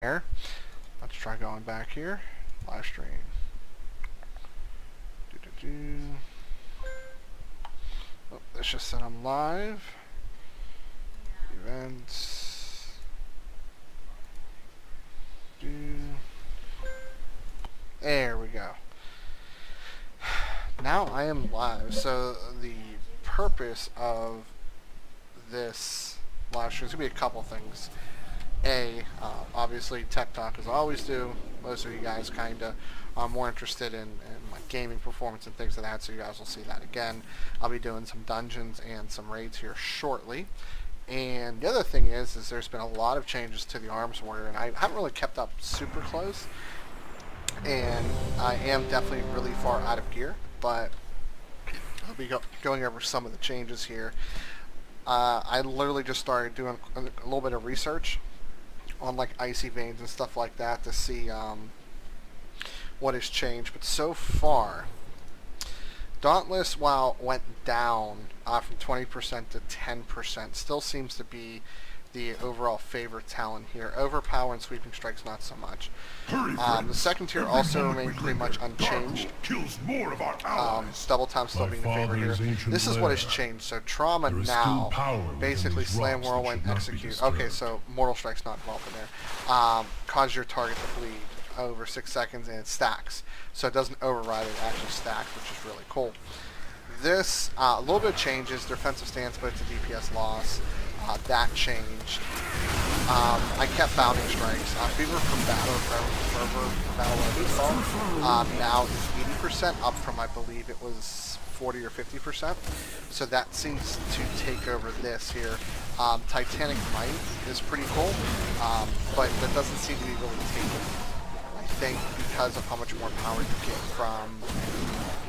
there. Let's try going back here. Live stream. Oh, let's just said I'm live. Events. There we go. Now I am live. So the purpose of this live stream is going to be a couple things. Obviously Tech Talk as I always do. Most of you guys kind of are more interested in like gaming performance and things like that, so you guys will see that again. I'll be doing some dungeons and some raids here shortly. And the other thing is there's been a lot of changes to the Arms Warrior, and I haven't really kept up super close. And I am definitely really far out of gear, but I'll be going over some of the changes here. I literally just started doing a little bit of research on like icy veins and stuff like that to see what has changed. But so far, Dauntless, while went down from 20% to 10%, still seems to be the overall favorite talent here. Overpower and Sweeping Strike's not so much. The second tier also remained pretty much unchanged. Double Time still being the favorite here. This is what has changed. So Trauma now, basically Slam, Whirlwind, Execute. Okay, so Mortal Strike's not involved in there. Cause your target to bleed over 6 seconds, and it stacks. So it doesn't override, it actually stacks, which is really cool. This, a little bit of changes. Defensive stance, but it's a DPS loss. That changed. I kept Bounding Strikes. Fever from Battle, Fervor, Battle now is 80%, up from, I believe it was 40 or 50%. So that seems to take over this here. Titanic Might is pretty cool, but that doesn't seem to be really taken, I think, because of how much more power you get from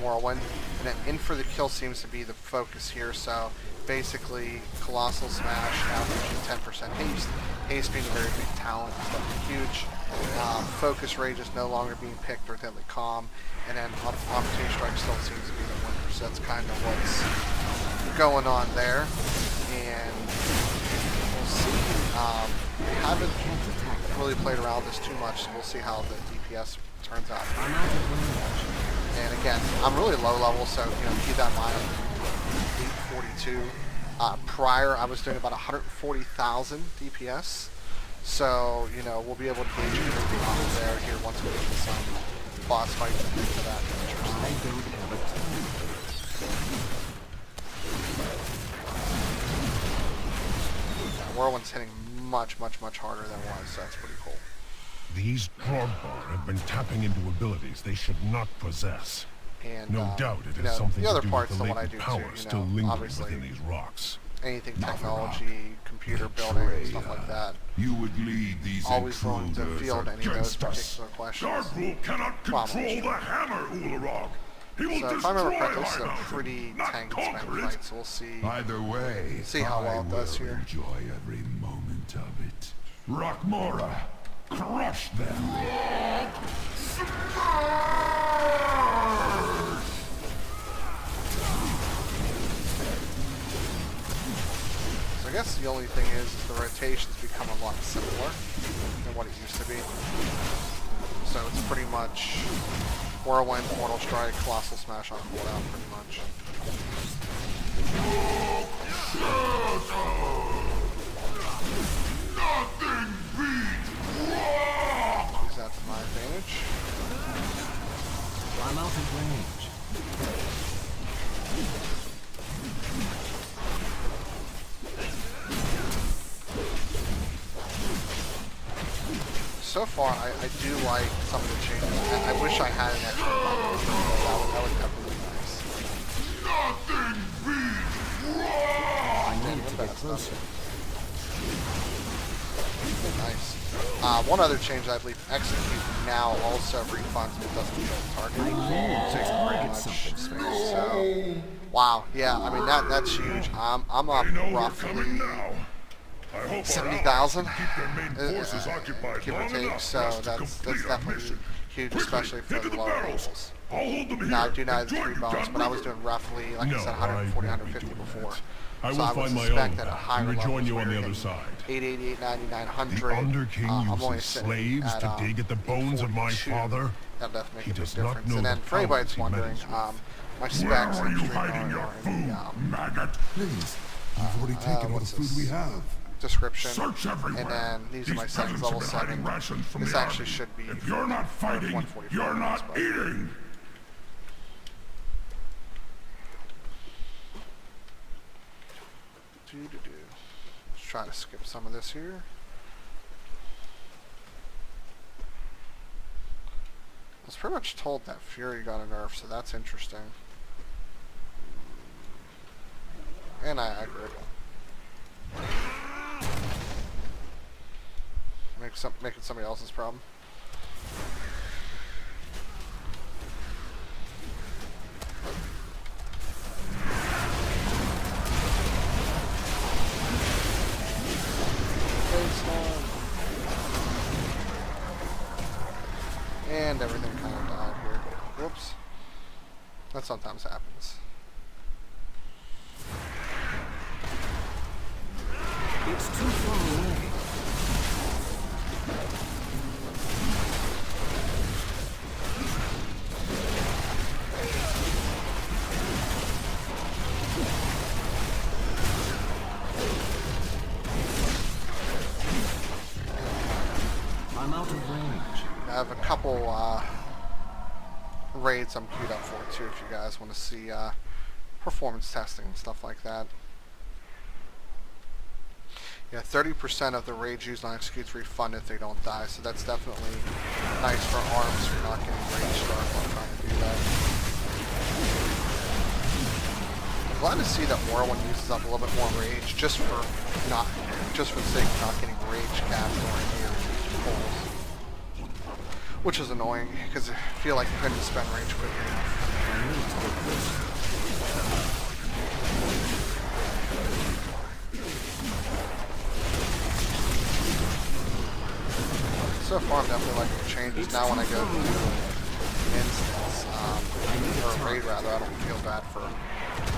Whirlwind. And then In for the Kill seems to be the focus here, so basically Colossal Smash averaging 10% haste. Haste being a very big talent, is huge. Focus Rage is no longer being picked, or Deadly Calm, and then Opportunity Strike still seems to be the winner, so that's kind of what's going on there. And we'll see. We haven't really played around with this too much, so we'll see how the DPS turns out. And again, I'm really low level, so keep that in mind. I'm 842. Prior, I was doing about 140,000 DPS. So, we'll be able to gauge everything on there here once we get to some boss fights and things of that nature. I don't have a time. Whirlwind's hitting much harder than it was, so that's pretty cool. These Drogbar have been tapping into abilities they should not possess. And, no doubt it has something the other to do part's with the the one I latent do power too, still lingering within these rocks. Anything technology, computer building, stuff like that. You would lead these always willing to field any of those particular questions. Guardrule cannot control the hammer, Ularog. He will so if I remember correctly, this is a pretty tank spec fight, so we'll see. Either way, see how well it does here. Enjoy every moment of it. Rockmora, crush them. I guess the only thing is the rotations become a lot simpler than what it used to be. So it's pretty much Whirlwind, Mortal Strike, Colossal Smash on cooldown, pretty much. Nothing beats. Use that to my advantage. I'm out of range. So far, I do like some of the changes. I wish I had an extra button. That would definitely be nice. Nothing beats. I need to get closer. Nice. One other change, I believe, Execute now also refunds but doesn't kill the target. So it's pretty much space. So, wow, yeah, I mean that's huge. I'm up roughly I hope our 70,000, allies can keep their main forces occupied give or long take. enough for So us to that's complete our definitely mission. huge, Quickly, especially for into the the lower barrels. levels. I'll hold them here. Now I do not have Enjoy 3 your bones, but I was downriver. doing roughly, like I No, said, I 140, won't be 150 doing before. that. I So will I would find my suspect own that at path higher and rejoin levels, you where on the you're other hitting side. 888, 9900, The Under King I'm only uses sitting slaves at, to dig at the bones of my 842. father. That'll definitely He make a big does not difference. know And then the for anybody powers that's he wondering, meddles with. my Where specs are and you stream hiding your are in food, the maggot? Please, you've already taken all the what's food we this? have. Description. Search everywhere. And then these are my These settings, peasants level have been hiding 7. rations from This the actually army. should be If you're not fighting, 144 you're not but- eating. Let's try to skip some of this here. I was pretty much told that Fury got a nerf, so that's interesting. And I agree. Making somebody else's problem. And everything kind of died here. Whoops. That sometimes happens. It's too far away. I'm out of range. I have a couple raids I'm queued up for too if you guys want to see performance testing and stuff like that. Yeah, 30% of the raids used on executes refund if they don't die, so that's definitely nice for arms for not getting rage start while trying to do that. I'm glad to see that Morrowind uses up a little bit more rage just for the sake of not getting rage capped or near pulls. Which is annoying, because I feel like I couldn't spend rage quickly enough. So far, I'm definitely liking the changes. Now when I go to instance, or raid rather, I don't feel bad for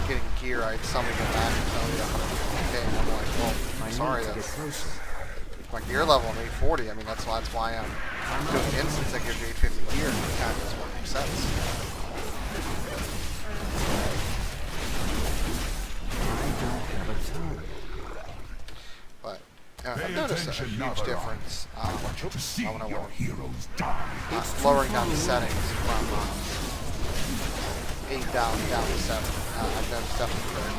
getting gear. I suddenly go back and tell you 150k, and I'm like, well, I'm sorry, that's my gear level. I'm 840. I mean, that's why I'm doing instance that gives you 850 gear. And that is what makes sense. But I've noticed a huge difference To see when I your went heroes die. lowering down the settings from 8 down to 7. I've noticed definitely better.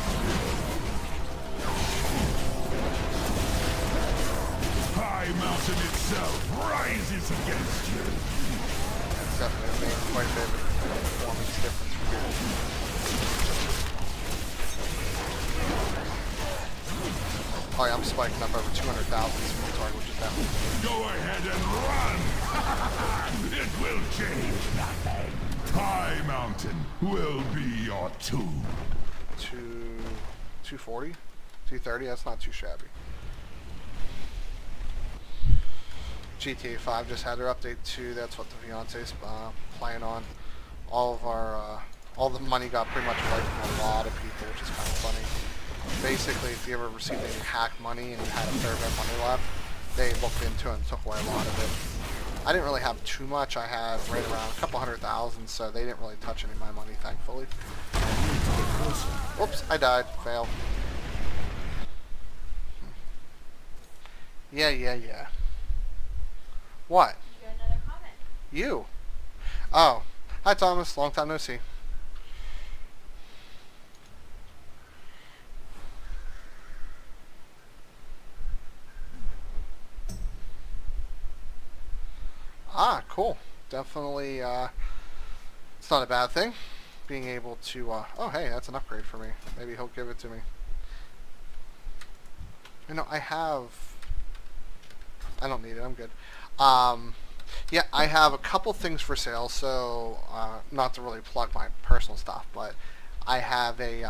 High Mountain itself rises against you. It's definitely made quite a bit of a performance difference from here. Oh yeah, I'm spiking up over 200,000 small target, which is definitely Go ahead and run. It will change nothing. High Mountain will be your tomb. 240, 230. That's not too shabby. GTA 5 just had their update too. That's what the fiance's playing on. All the money got pretty much wiped from a lot of people, which is kind of funny. Basically, if you ever received any hack money and you had a fair bit of money left, they looked into it and took away a lot of it. I didn't really have too much. I had right around a couple 100,000, so they didn't really touch any of my money, thankfully. Whoops, I died. Fail. Yeah. What? You got another comment. You. Oh. Hi, Thomas. Long time no see. Ah, cool. Definitely, it's not a bad thing. Being able to, oh hey, that's an upgrade for me. Maybe he'll give it to me. You know, I don't need it, I'm good. Yeah, I have a couple things for sale, so, not to really plug my personal stuff, but I have a,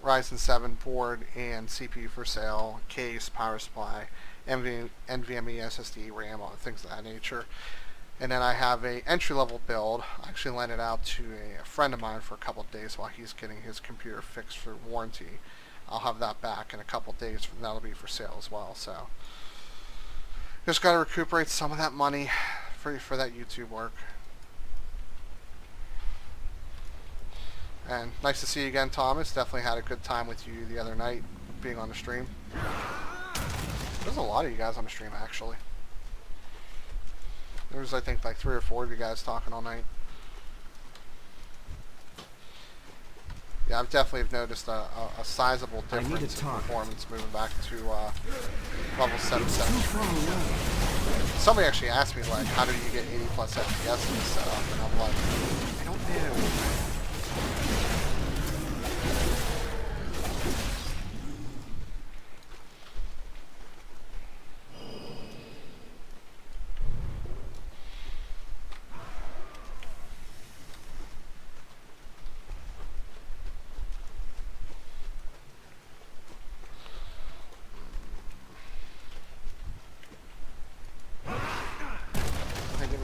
Ryzen 7 board and CPU for sale, case, power supply, NVMe SSD, RAM, things of that nature. And then I have a entry-level build. I actually lent it out to a friend of mine for a couple of days while he's getting his computer fixed for warranty. I'll have that back in a couple of days, and that'll be for sale as well. So just got to recuperate some of that money for that YouTube work. And nice to see you again, Thomas. Definitely had a good time with you the other night being on the stream. There's a lot of you guys on the stream, actually. There was, I think, like 3 or 4 of you guys talking all night. Yeah, I've definitely noticed a sizable difference in performance moving back to level 770. Somebody actually asked me, like, how do you get 80 plus FPS in this setup? And I'm like, I don't know.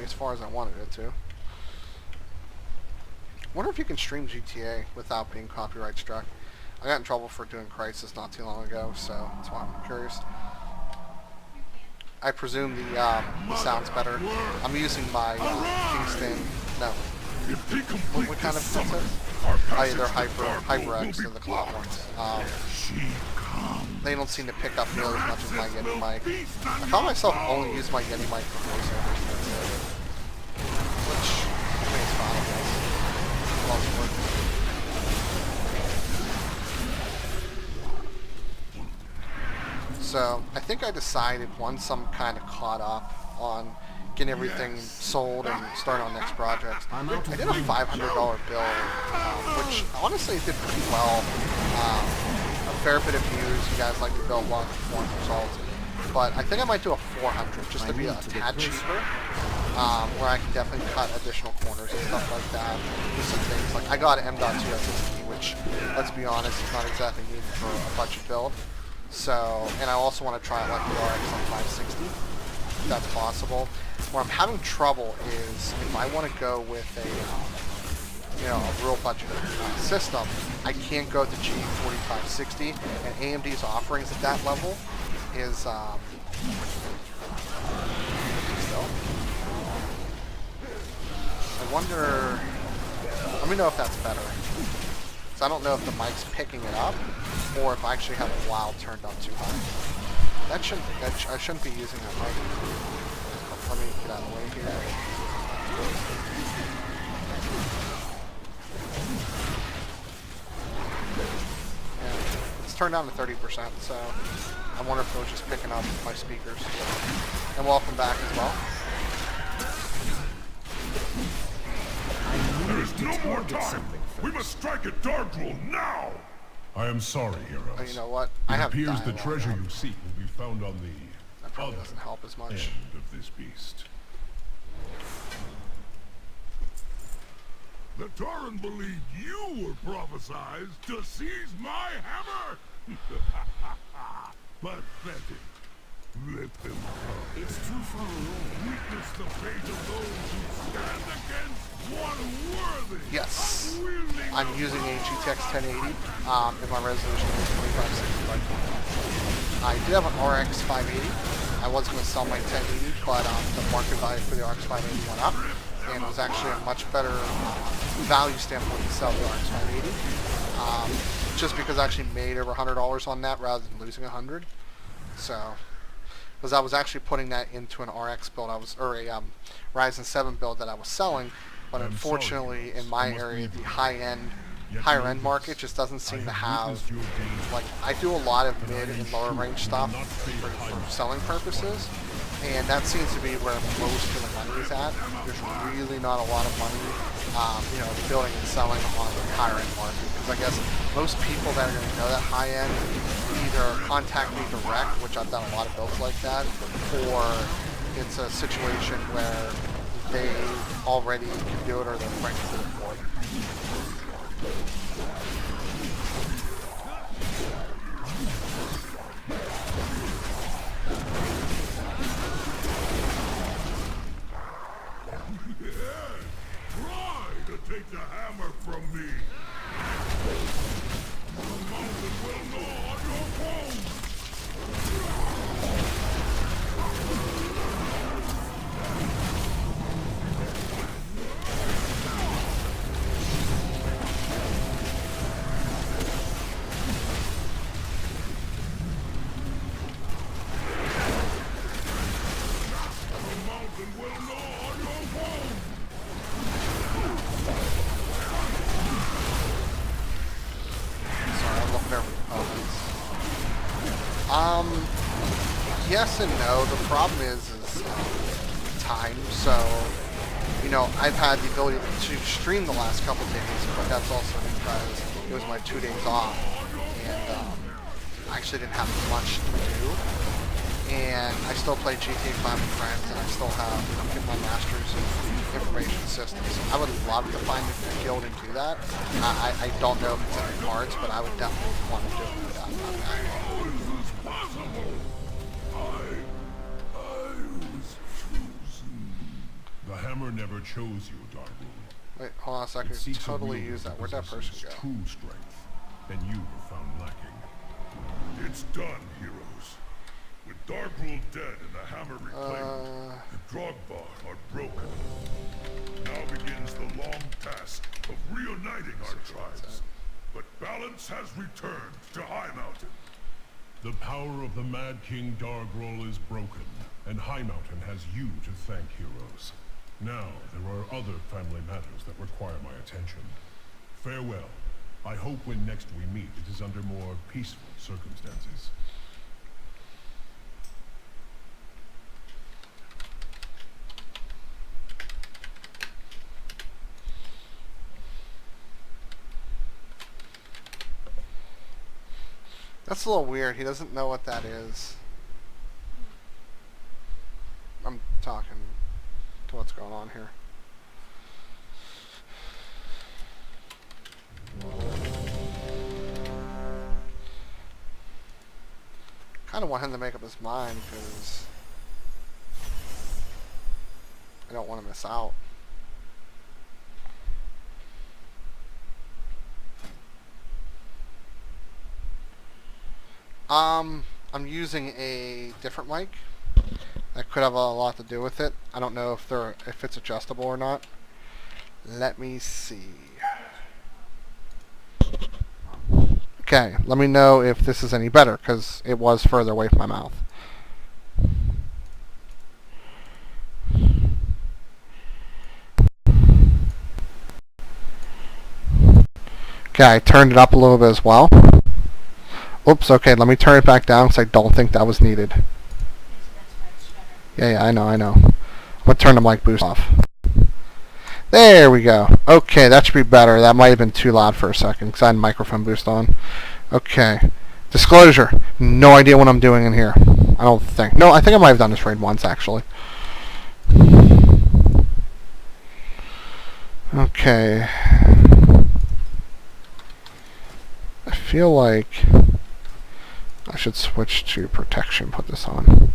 As far as I wanted it to. Wonder if you can stream GTA without being copyright struck. I got in trouble for doing Crisis not too long ago, so that's why I'm curious. I presume the sound's better. I'm using my Kingston. No. What kind of headset? Either HyperX or the cloud ones. They don't seem to pick up nearly as much as my Yeti mic. I found myself only use my Yeti mic for voiceovers. Which I think is fine, I guess. So I think I decided once I'm kind of caught up on getting everything sold and starting on next projects, I did a $500 build, which honestly did pretty well. A fair bit of views. You guys like to build long performance results. But I think I might do a 400 just to be a tad cheaper, where I can definitely cut additional corners and stuff like that. Do some things like I got an M.2 SSD, which, let's be honest, is not exactly needed for a budget build. So, and I also want to try it like the RX on 560, if that's possible. Where I'm having trouble is if I want to go with a a real budget system, I can't go to G4560, and AMD's offerings at that level is still. I wonder. Let me know if that's better. So I don't know if the mic's picking it up, or if I actually have a loud turned up too high. I shouldn't be using that mic. Let me get out of the way here. Yeah, it's turned down to 30%, so I wonder if it was just picking up my speakers. And welcome back as well. There is no more time. We must strike at Darkroll now. I am sorry, heroes. Oh, you know what? It appears the treasure you seek will be found on the that probably doesn't help as much. End of this beast. The Tauren believed you were prophesized to seize my hammer. Pathetic. Let them come. It's too far away. Witness the fate of those who stand against one worthy. Yes. I'm using a GTX 1080, and my resolution is 2560 by 20. I did have an RX 580. I was going to sell my 1080, but the market value for the RX 580 went up, and it was actually a much better value standpoint to sell the RX 580. Just because I actually made over $100 on that rather than losing $100. So, because I was actually putting that into an RX build, or a Ryzen 7 build that I was selling, but unfortunately in my area, the higher end market just doesn't seem to have, like, I do a lot of mid and lower range stuff for selling purposes, and that seems to be where most of the money is at. There's really not a lot of money, building and selling on the higher end market, because I guess most people that are going to know that high end either contact me direct, which I've done a lot of builds like that, or it's a situation where they already can do it or they're friends to it for it. yes and no. The problem is time. So, you know, I've had the ability to stream the last couple days, but that's also because it was my 2 days off, and I actually didn't have much to do. And I still play GTA 5 with friends, and I still have, you know, get my masters in information systems. So I would love to find a guild and do that. I don't know if it's in the cards, but I would definitely want to do it without that. The hammer never chose you, Darkroom. Wait, hold on a second. I could totally use that. Where'd that person go? True strength, and you were found lacking. It's done, heroes. With Darkroom dead and the hammer reclaimed, the Drogba are broken. Now begins the long task of reuniting our tribes. But balance has returned to High Mountain. The power of the Mad King Dargrol is broken, and High Mountain has you to thank, heroes. Now, there are other family matters that require my attention. Farewell. I hope when next we meet, it is under more peaceful circumstances. That's a little weird. He doesn't know what that is. I'm talking to what's going on here. Kind of want him to make up his mind because I don't want to miss out. I'm using a different mic. That could have a lot to do with it. I don't know if it's adjustable or not. Let me see. Okay, let me know if this is any better, because it was further away from my mouth. Okay, I turned it up a little bit as well. Oops, okay, let me turn it back down because I don't think that was needed. Yeah, I know. I'm going to turn the mic boost off. There we go. Okay, that should be better. That might have been too loud for a second because I had microphone boost on. Okay. Disclosure. No idea what I'm doing in here. I don't think. No, I think I might have done this raid once, actually. Okay. I feel like I should switch to protection, put this on.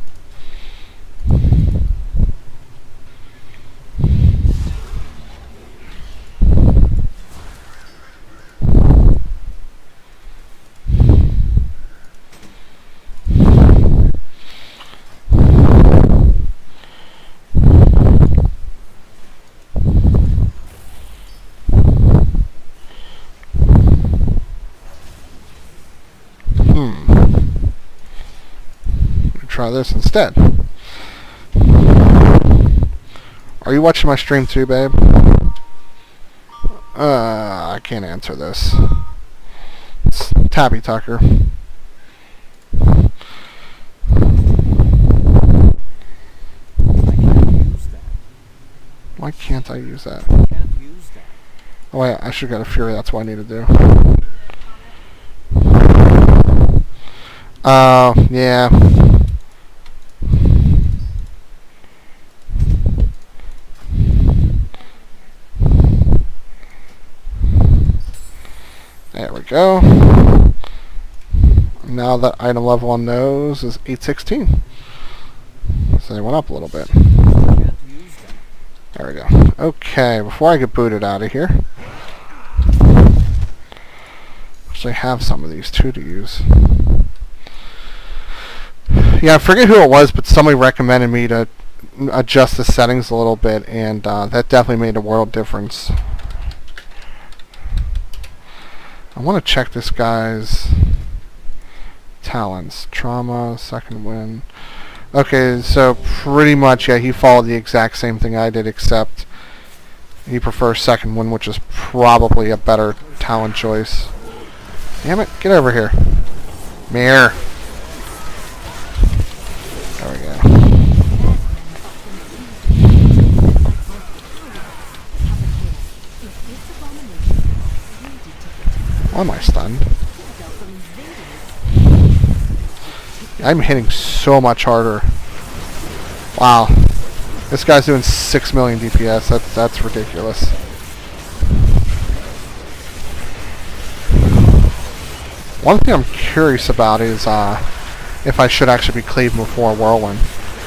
Try this instead. Are you watching my stream too, babe? I can't answer this. It's Tabby Tucker. Why can't I use that? Oh wait, I should get a Fury, that's what I need to do. Yeah. There we go. Now that item level on those is 816. So they went up a little bit. There we go. Okay, before I get booted out of here. Actually have some of these too to use. Yeah, I forget who it was, but somebody recommended me to adjust the settings a little bit, and that definitely made a world difference. I want to check this guy's talents. Trauma, second win. Okay, so pretty much, yeah, he followed the exact same thing I did, except he prefers second win, which is probably a better talent choice. Damn it, get over here. Mirror. am I stunned? I'm hitting so much harder. Wow. This guy's doing 6 million DPS. That's ridiculous. One thing I'm curious about is if I should actually be cleaving before Whirlwind,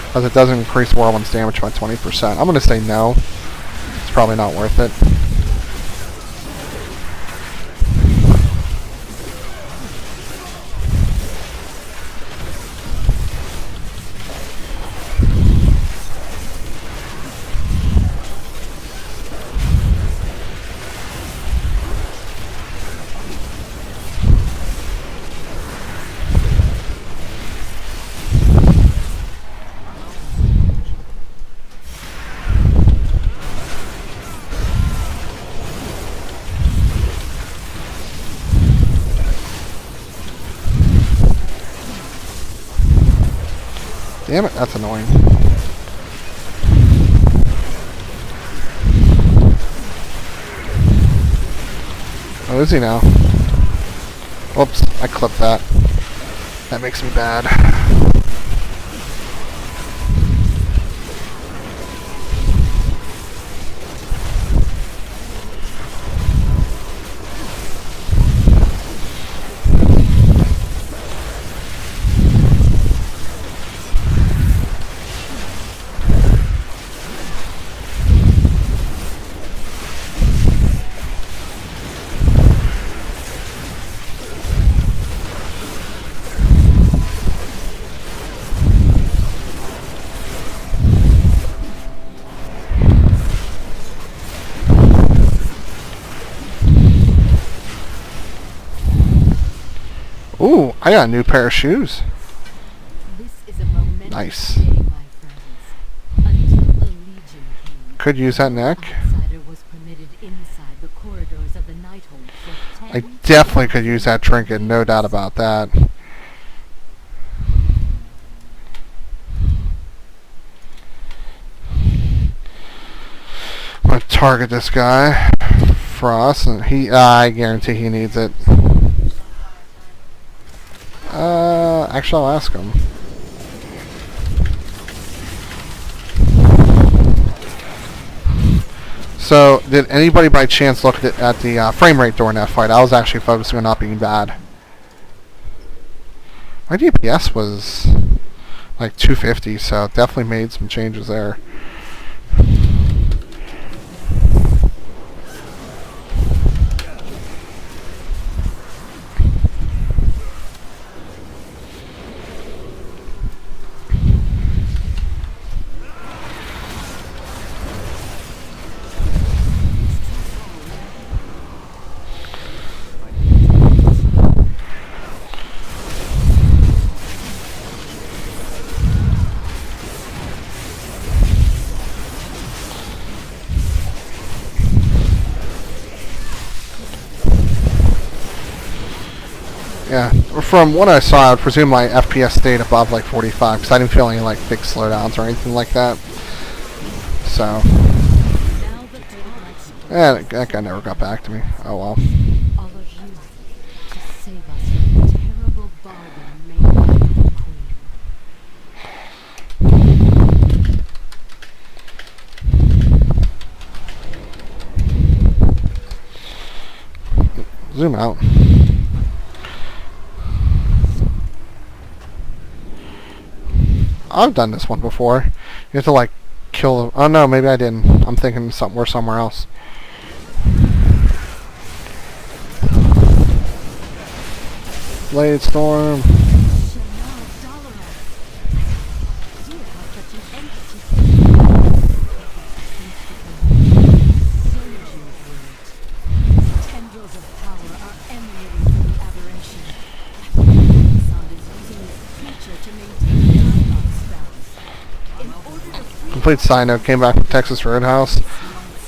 because it does increase Whirlwind's damage by 20%. I'm going to say no. It's probably not worth it. Damn it, that's annoying. Oh, is he now? Oops, I clipped that. That makes me bad. Ooh, I got a new pair of shoes. This is a momentous Nice. day, my friends. Until a legion came, Could use that neck. outsider was permitted inside the corridors of the Nighthold for I 10 definitely could use that trinket, no doubt about that. I'm gonna target this guy for us, and I guarantee he needs it. Actually, I'll ask him. So, did anybody by chance look at the frame rate during that fight? I was actually focusing on not being bad. My DPS was like 250, so definitely made some changes there. Yeah, from what I saw, I would presume my FPS stayed above like 45, because I didn't feel any like big slowdowns or anything like that. So, yeah, that guy never got back to me. Oh well. all of you to save us from the terrible bargain made by the Queen. Zoom out. I've done this one before. You have to like kill. Oh no, maybe I didn't. I'm thinking we're somewhere else. Blade Storm. Tendrils of power are emanating from the aberration. Sound is using this creature to maintain dialogue spells. In order to free Complete side note. Came back from Texas Roadhouse.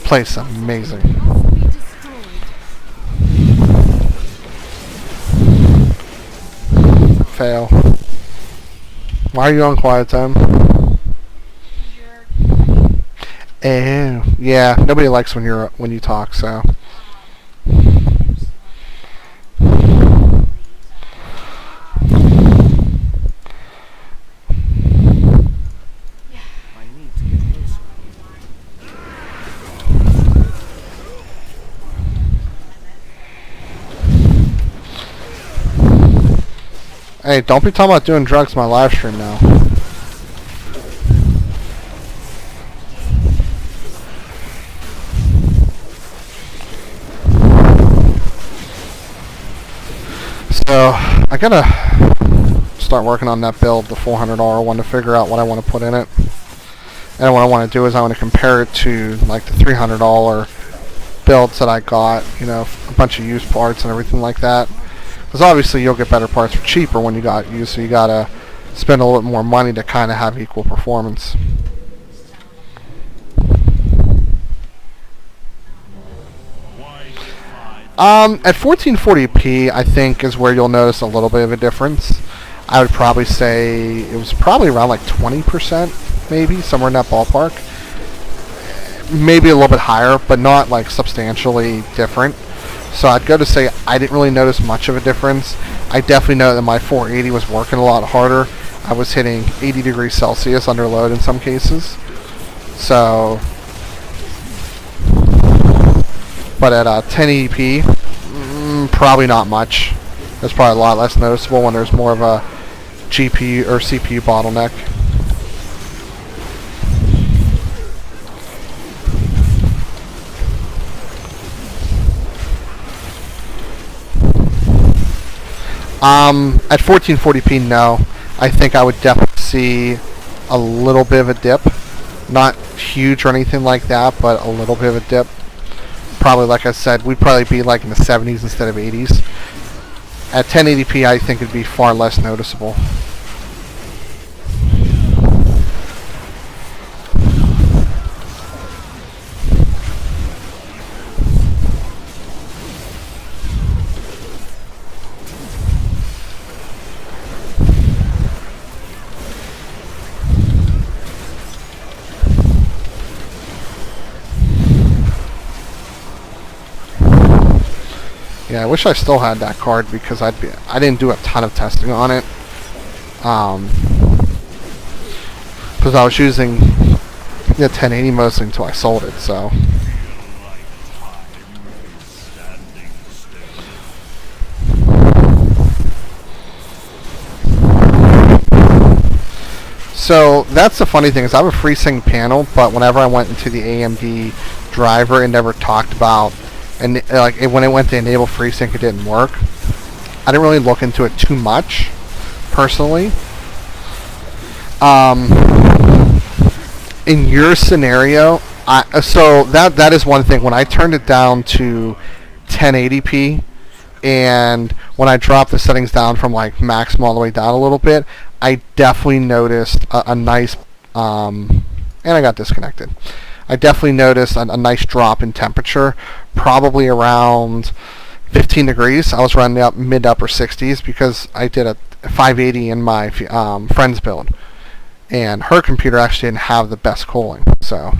Place amazing. must be destroyed. Fail. Why are you on quiet time? Yeah, nobody likes when you talk, so. Hey, don't be talking about doing drugs in my live stream now. So, I gotta start working on that build, the $400 one, to figure out what I want to put in it. And what I want to do is I want to compare it to like the $300 builds that I got, you know, a bunch of used parts and everything like that. Because obviously you'll get better parts for cheaper when you got used, so you gotta spend a little bit more money to kind of have equal performance. At 1440p, I think is where you'll notice a little bit of a difference. I would probably say it was probably around like 20%, maybe somewhere in that ballpark. Maybe a little bit higher, but not like substantially different. So I'd go to say I didn't really notice much of a difference. I definitely know that my 480 was working a lot harder. I was hitting 80 degrees Celsius under load in some cases. So, but at 1080p, probably not much. It's probably a lot less noticeable when there's more of a GPU or CPU bottleneck. At 1440p, no. I think I would definitely see a little bit of a dip. Not huge or anything like that, but a little bit of a dip. Probably, like I said, we'd probably be like in the 70s instead of 80s. At 1080p, I think it'd be far less noticeable. Yeah, I wish I still had that card because I didn't do a ton of testing on it. Because I was using the 1080 mostly until I sold it, so. So that's the funny thing is I have a FreeSync panel, but whenever I went into the AMD driver, it never talked about. And when it went to enable FreeSync, it didn't work. I didn't really look into it too much, personally. In your scenario, so that is one thing. When I turned it down to 1080p, and when I dropped the settings down from like maximum all the way down a little bit, I definitely noticed a nice, and I got disconnected. I definitely noticed a nice drop in temperature, probably around 15 degrees. I was running up mid upper 60s because I did a 580 in my friend's build, and her computer actually didn't have the best cooling. So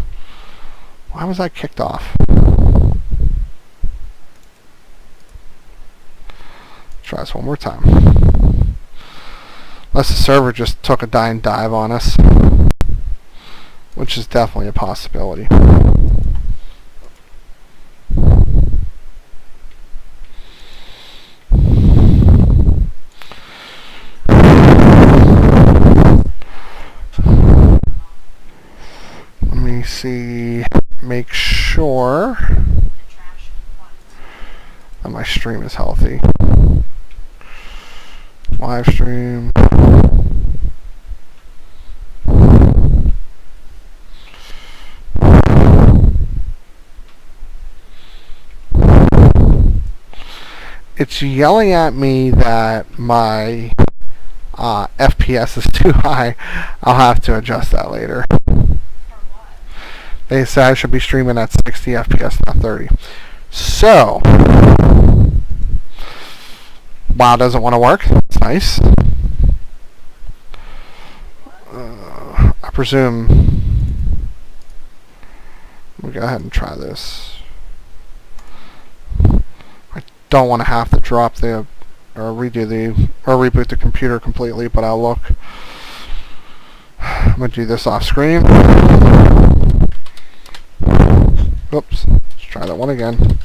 why was I kicked off? Try this one more time. Unless the server just took a dying dive on us, which is definitely a possibility. Let me see, make sure that my stream is healthy. Live stream. It's yelling at me that my FPS is too high. I'll have to adjust that later. They say I should be streaming at 60 FPS, not 30. So, WoW doesn't want to work. It's nice. I presume we'll go ahead and try this. I don't want to have to drop the or reboot the computer completely, but I'll look. I'm gonna do this off screen. Oops. Let's try that one again.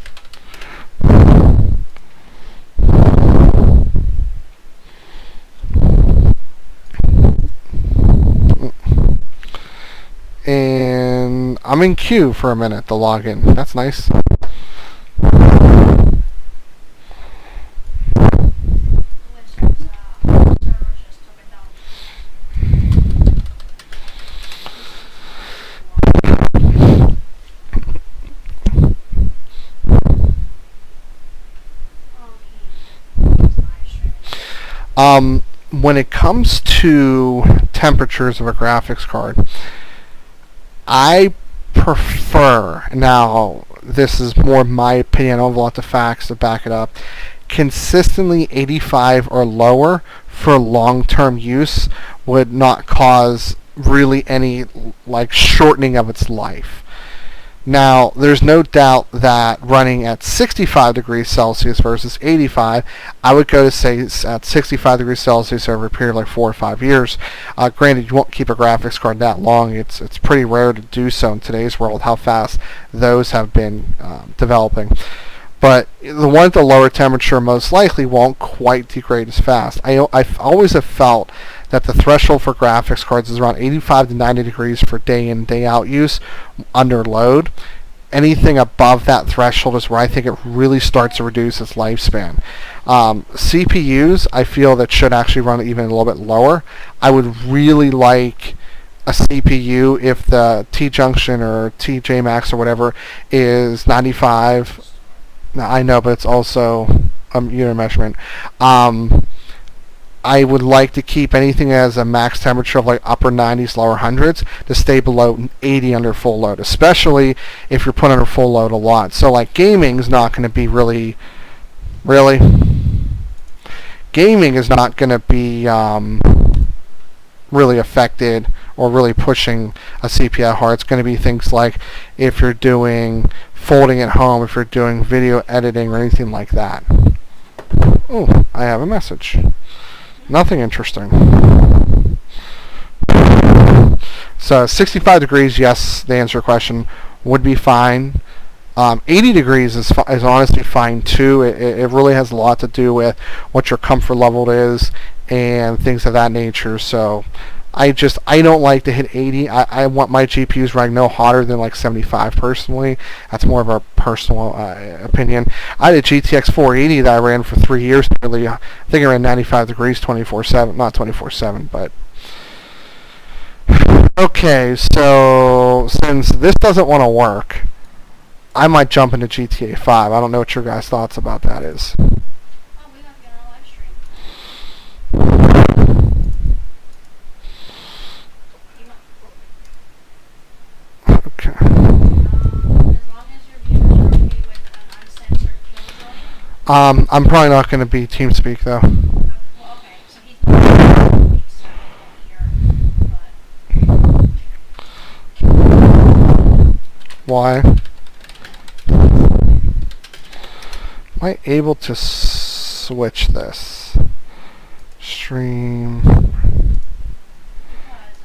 And I'm in queue for a minute to log in. That's nice. When it comes to temperatures of a graphics card, I prefer, now this is more my opinion, I don't have a lot of facts to back it up, consistently 85 or lower for long-term use would not cause really any like shortening of its life. Now, there's no doubt that running at 65 degrees Celsius versus 85, I would go to say at 65 degrees Celsius over a period of like 4 or 5 years. Granted, you won't keep a graphics card that long. It's pretty rare to do so in today's world, how fast those have been developing. But the one at the lower temperature most likely won't quite degrade as fast. I've always have felt that the threshold for graphics cards is around 85 to 90 degrees for day in, day out use under load. Anything above that threshold is where I think it really starts to reduce its lifespan. CPUs, I feel that should actually run even a little bit lower. I would really like a CPU if the T-junction or TJ-Max or whatever is 95. Now, I know, but it's also unit measurement. I would like to keep anything as a max temperature of like upper 90s, lower 100s to stay below 80 under full load, especially if you're put under full load a lot. So like gaming's not going to be really gaming is not going to be really affected or really pushing a CPI hard. It's going to be things like if you're doing folding at home, if you're doing video editing or anything like that. Oh, I have a message. Nothing interesting. So 65 degrees, yes, to answer your question, would be fine. 80 degrees is honestly fine too. It really has a lot to do with what your comfort level is and things of that nature. So I don't like to hit 80. I want my GPUs running no hotter than like 75 personally. That's more of a personal opinion. I had a GTX 480 that I ran for 3 years nearly. I think I ran 95 degrees 24/7. Not 24/7, but... Okay, so since this doesn't want to work, I might jump into GTA 5. I don't know what your guys' thoughts about that is. Oh, we gotta get on a live stream. Okay. As long as your viewers are okay with an uncensored killjoy. I'm probably not going to be TeamSpeak though. Well, okay, so he's not going to so here, but... Why? Am I able to switch this? Stream.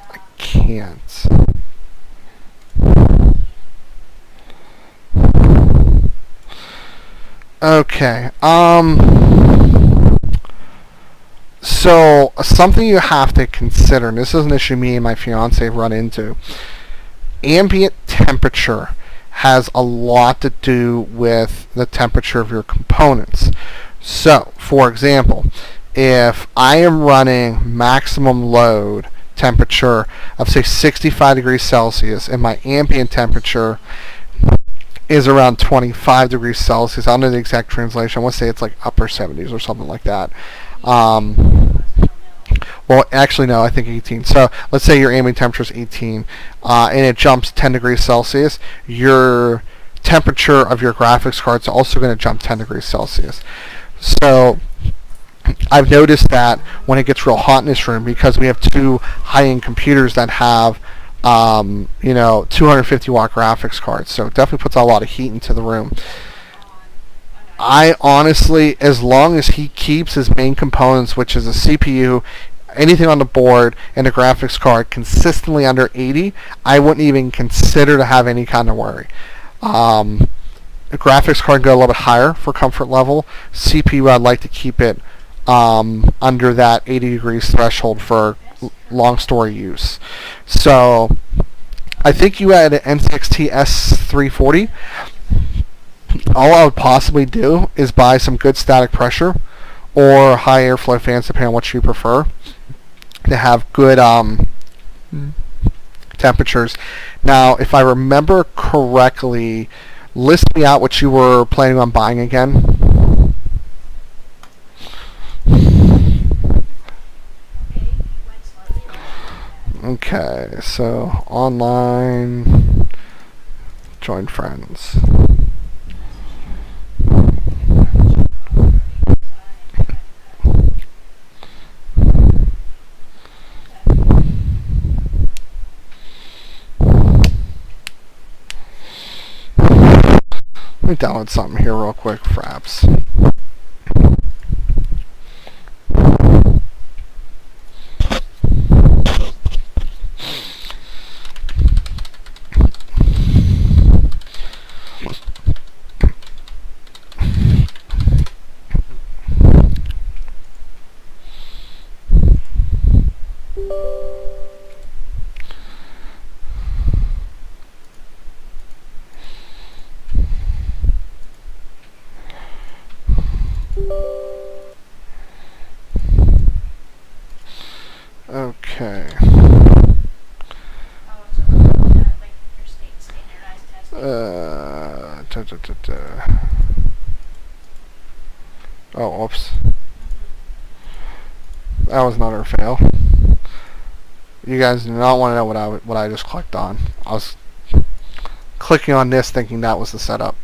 I can't. Okay. So something you have to consider, and this is an issue me and my fiance run into. Ambient temperature has a lot to do with the temperature of your components. So, for example, if I am running maximum load temperature of say 65 degrees Celsius and my ambient temperature is around 25 degrees Celsius, I don't know the exact translation, I want to say it's like upper 70s or something like that. Well, actually, no, I think 18. So let's say your ambient temperature is 18, and it jumps 10 degrees Celsius. Your temperature of your graphics card is also going to jump 10 degrees Celsius. So I've noticed that when it gets real hot in this room, because we have two high-end computers that have 250 watt graphics cards, so it definitely puts a lot of heat into the room. I honestly, as long as he keeps his main components, which is a CPU, anything on the board, and a graphics card consistently under 80, I wouldn't even consider to have any kind of worry. The graphics card go a little bit higher for comfort level. CPU, I'd like to keep it under that 80 degrees threshold for long story use. So I think you had an NZXT S340. All I would possibly do is buy some good static pressure or high airflow fans, depending on what you prefer, to have good temperatures. Now, if I remember correctly, list me out what you were planning on buying again. Okay, so online, join friends. Let me download something here real quick for apps. Okay. Oh, whoops. That was another fail. You guys do not want to know what I just clicked on. I was clicking on this thinking that was the setup.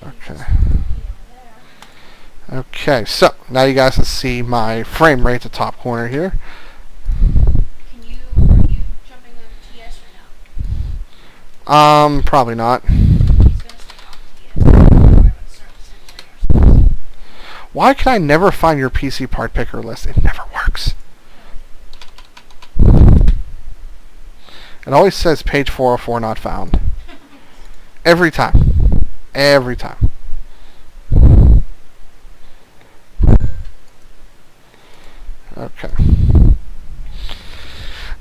Okay. Okay, so now you guys can see my frame rate at the top corner here. Are you jumping on TS or no? Probably not. He's gonna start off TS. Don't worry about starting simulator. Why can I never find your PC part picker list? It never works. It always says page 404 not found. Every time. Every time. Okay.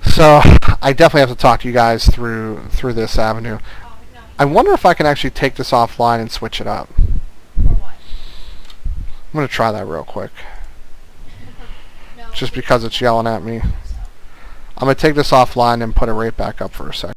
So I definitely have to talk to you guys through this avenue. Oh, no. I wonder if I can actually take this offline and switch it up. Or what? I'm gonna try that real quick. No. Just because it's yelling at me. I'm gonna take this offline and put it right back up for a second.